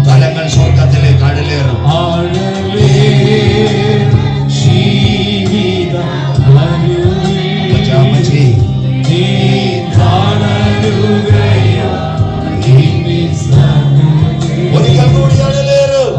തലങ്ങൾ സ്വർഗത്തിലേക്ക് അടലേറും. ഒരിക്കൽ കൂടി അടലേറും.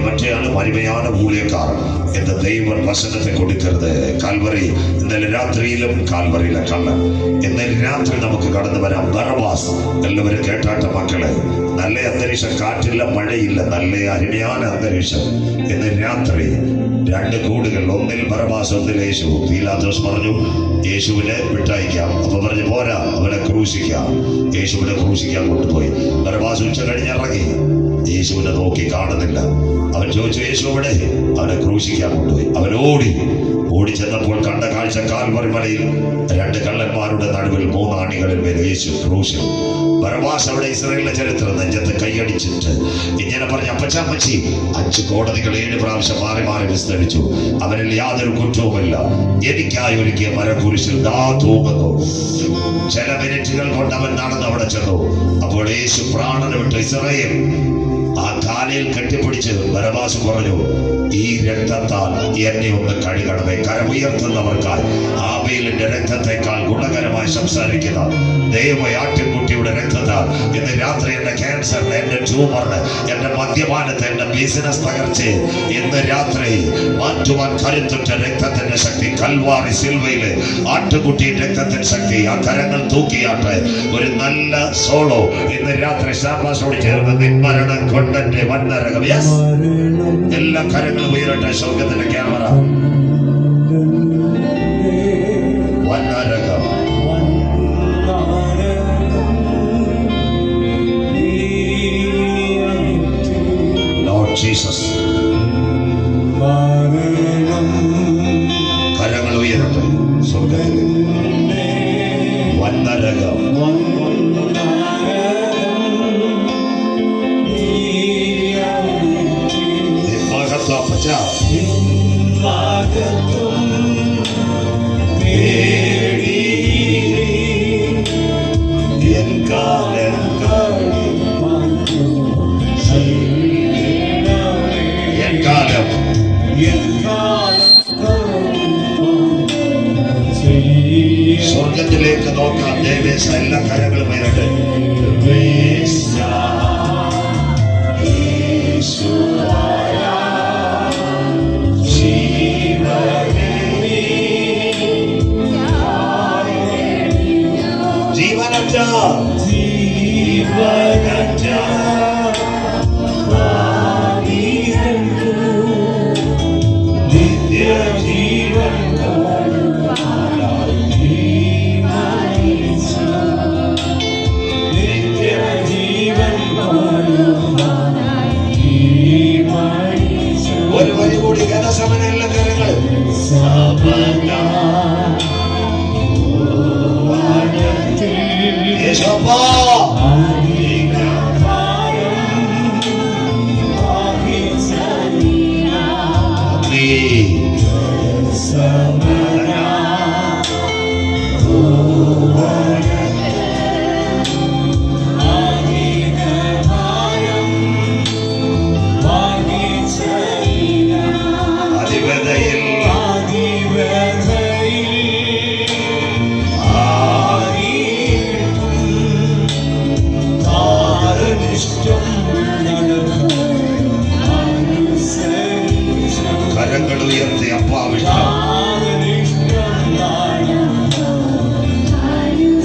மற்றையான மகிமையான ஊழியக்காரன் இந்த தெய்வ வசனத்தை கொடுக்கிறது கால்வரி. ഇന്നലെ രാത്രിയിലും കാൽവറിയിലെ കള്ളൻ. ഇന്നലെ രാത്രി നമുക്ക് കടന്നു വരാം. ബറബാസ്. എല്ലാവരും കേട്ടാട്ട മക്കളെ, നല്ല അന്തരീക്ഷം, കാറ്റില്ല, മഴയില്ല, നല്ല അരുമயான അന്തരീക്ഷം. ഇന്ന് രാത്രി രണ്ട് കൂടുകൾ, ഒന്നിൽ ബറബാസ്, ഒന്നിൽ യേശു. പീലാത്തോസ് പറഞ്ഞു യേശുവിനെ വിട്ടയക്കാം. അപ്പൊ പറഞ്ഞു പോരാ, അവനെ ക്രൂശിക്കാം. യേശുവിനെ ക്രൂശിക്കാൻ കൊണ്ടുപോയി. ബറബാസ് ഉച്ച കഴിഞ്ഞിറങ്ങി. യേശുവിനെ നോക്കി കാണുന്നില്ല. അവൻ ചോദിച്ചു യേശു എവിടെ? അവനെ ക്രൂശിക്കാൻ കൊണ്ടുപോയി. അവൻ ഓടി ചെന്നപ്പോൾ കണ്ട കാഴ്ച കാൽവറി മലയിൽ രണ്ട് കള്ളന്മാരുടെ നടുവിൽ 3 ആണികളിൽ മേൽ യേശു ക്രൂശിൽ. ബറബാസ് അവിടെ ഇസ്രായേലിന്റെ ചരിത്രം നെഞ്ചത്ത് കൈയടിച്ചിട്ട് ഇങ്ങനെ പറഞ്ഞ അപ്പച്ചി 5 കോടതികൾ 7 പ്രാവശ്യം മാറി മാറി വിസ്തരിച്ചു. അവരിൽ യാതൊരു കുറ്റവുമില്ല. എനിക്കായി ഒരുക്കിയ മരക്കുരിശിൽ ദാ തൂങ്ങുന്നു. ചില മിനിറ്റുകൾ കൊണ്ട് അവൻ നടന്ന് അവിടെ ചെന്നു. അപ്പോൾ യേശു പ്രാണനെ വിട്ട് ഇസ്രായേൽ ആ കാലയിൽ കെട്ടിപ്പിടിച്ച് ബറബാസ് പറഞ്ഞു ഈ രക്തത്താൽ എന്നെ ഒന്ന് കഴുകണമേ. കരമുയർത്തുന്നവർക്കാൽ ആബേലിന്റെ രക്തത്തെക്കാൾ ഗുണകരമായി സംസാരിക്കുന്ന ദൈവമായ ആട്ടിൻകുട്ടിയുടെ രക്തത്താൽ ഇന്ന് രാത്രി എന്റെ ക്യാൻസറിന്, എന്റെ ട്യൂമറിന്, എന്റെ മദ്യപാനത്തെ, എന്റെ ബിസിനസ് തകർച്ചയെ ഇന്ന് രാത്രി മാറ്റുവാൻ കരുത്തുറ്റ രക്തത്തിന്റെ ശക്തി കൽവാറി സിൽവയിലെ ആട്ടുകുട്ടിയുടെ രക്തത്തിന്റെ ശക്തി. ആ കരങ്ങൾ തൂക്കിയാട്ടെ. ഒരു നല്ല സോളോ ഇന്ന് രാത്രി ശാബാസോട് ചേർന്ന് നിന്മരണം കൊണ്ടെന്റെ വന്നരകം. എല്ലാ കരങ്ങളും ഉയരട്ടെ. സ്വർഗത്തിന്റെ ക്യാമറ. വന്നരകം. Lord Jesus. കരങ്ങൾ ഉയരട്ടെ. സ്വർഗത്തിൽ വന്നരകം. സ്വർഗത്തിലേക്ക് നോക്കാം. ദേവേശ എല്ലാ കരങ്ങളും വരട്ടെ. ഒരു വരി കൂടി ഗതസമന എല്ലാ കരങ്ങൾ. യേശോപ്പാ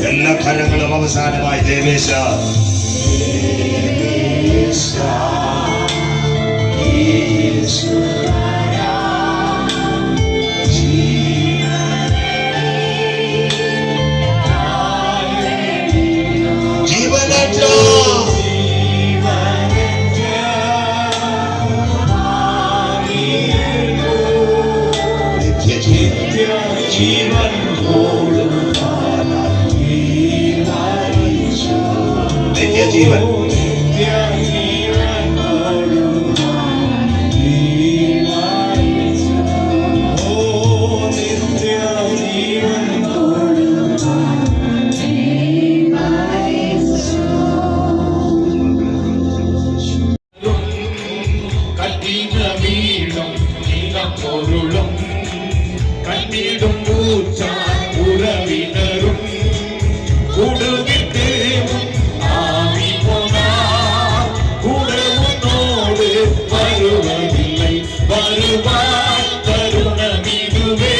എല്ലാ കരങ്ങളും അവസാനമായി ദേവേശ. ജീവനറ്റ ஜீவன் ஓடும் நித்திய ஜீவன் கண்ணீடும் பூச்சான் உறவினரும் குடுவிட்டு ஆவி போனார் கூட உன்னோடு வருவதில்லை வருவாய் தருணமிதுவே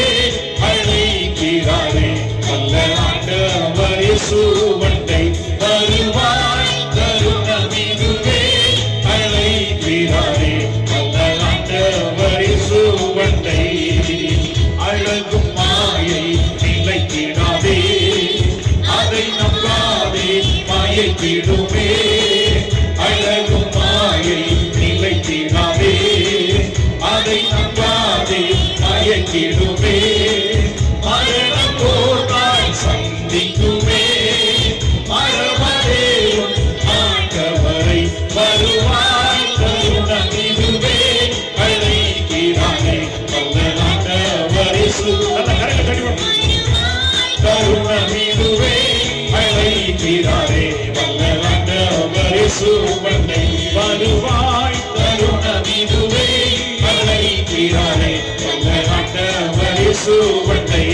அழைக்கிறாரே அல்ல ஆண்டவர் இயேசுவண்டை வருவாய் தருணமிதுவே அழைக்கிறாரே அல்ல ஆண்டவர் இயேசுவண்டை அழகும் மாயை நிலைத்திடாதே அதை நம்பாதே மாயை விடுமே அழகும் மாயை நிலைத்திடாதே அதை நம்பாதே மாயை விடுமே மரணம் போதாய் சந்திக்குமே மரமரேயும் ஆண்டவரை வருவாய் தருணமிதுவே அழைக்கிறானே தருணமிதுவே அழைக்கிறாரே வல்லவண்டவரே சுவண்டை வருவாய் தருணமிதுவே அழைக்கிறாரே வல்லவண்டவரே சுவண்டை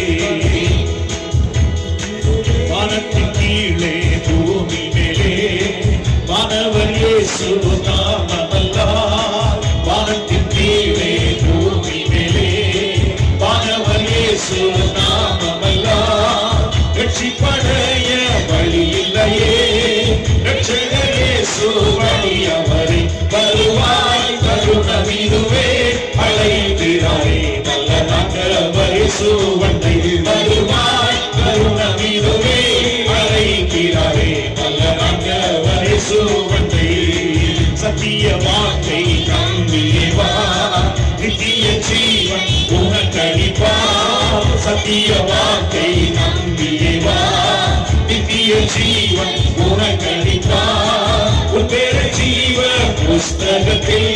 வானத்தின் கீழே பூமி மேலே வானவர் இயேசு நாமமல்லார் வானத்தின் கீழே பூமி மேலே வானவர் இயேசு நாமமல்லார் ரட்சிப்படைய வழி இல்லையே ரட்சகர் இயேசு வழி அவரை வருவாய் தருணமிதுவே அழைக்கிறாரே நல்ல ஆண்டவர் இயேசுவண்டை வருவாய் தருணமிதுவே அழைக்கிறாரே நல்ல ஆண்டவர் இயேசுவண்டை சத்திய வார்த்தை நம்பியே வா நித்திய ஜீவன் உனக்களிப்பார் சத்திய வார்த்தை நம்பியே வா நித்திய ஜீவன் உனக்களிப்பார் உன் பேர ஜீவ புஸ்தகத்தில்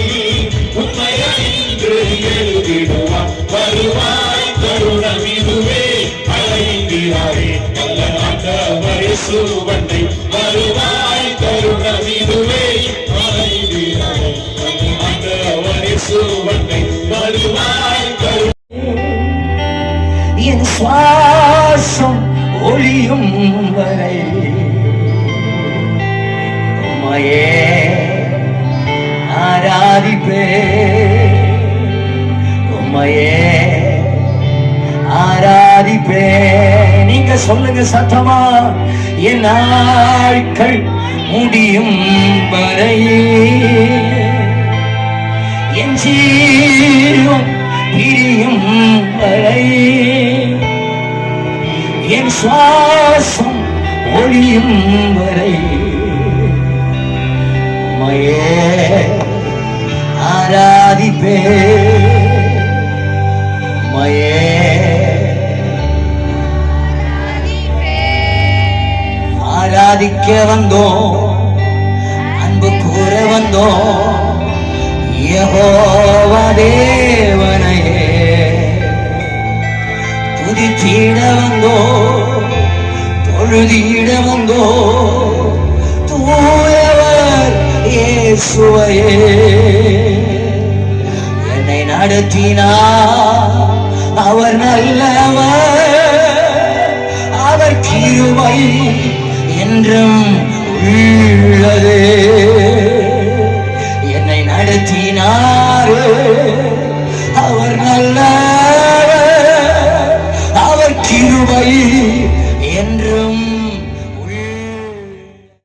உண்மையென்று எழுதிடுவார் வருவாய் தருணமிதுவே அழைக்கிறாரே நல்ல ஆண்டவர் இயேசுவண்டை வருவாய் தருணமிதுவே அழைக்கிறாரே நல்ல ஆண்டவர் இயேசுவண்டை வருவாய் என் சுவாசம் ஒளியும் வரை உம்மையே ஆராதிப்பே உம்மையே ஆராதிப்பே நீங்க சொல்லுங்க சத்தமா என் நாட்கள் முடியும் வரை என் ஜீவன் பிரியும் வரை என் சுவாசம் ஒளியும் வரை உம்மையே ஆராதிப்பே உம்மையே ஆராதிக்க வந்தோம் அன்பு கூற வந்தோம் யெகோவா தேவனையே துதித்திட வந்தோ தொழுதிட வந்தோ தூயவர் இயேசுவையே என்னை நடத்தினார் அவர் நல்லவர் அவர் கிருபை என்றும் உள்ளதே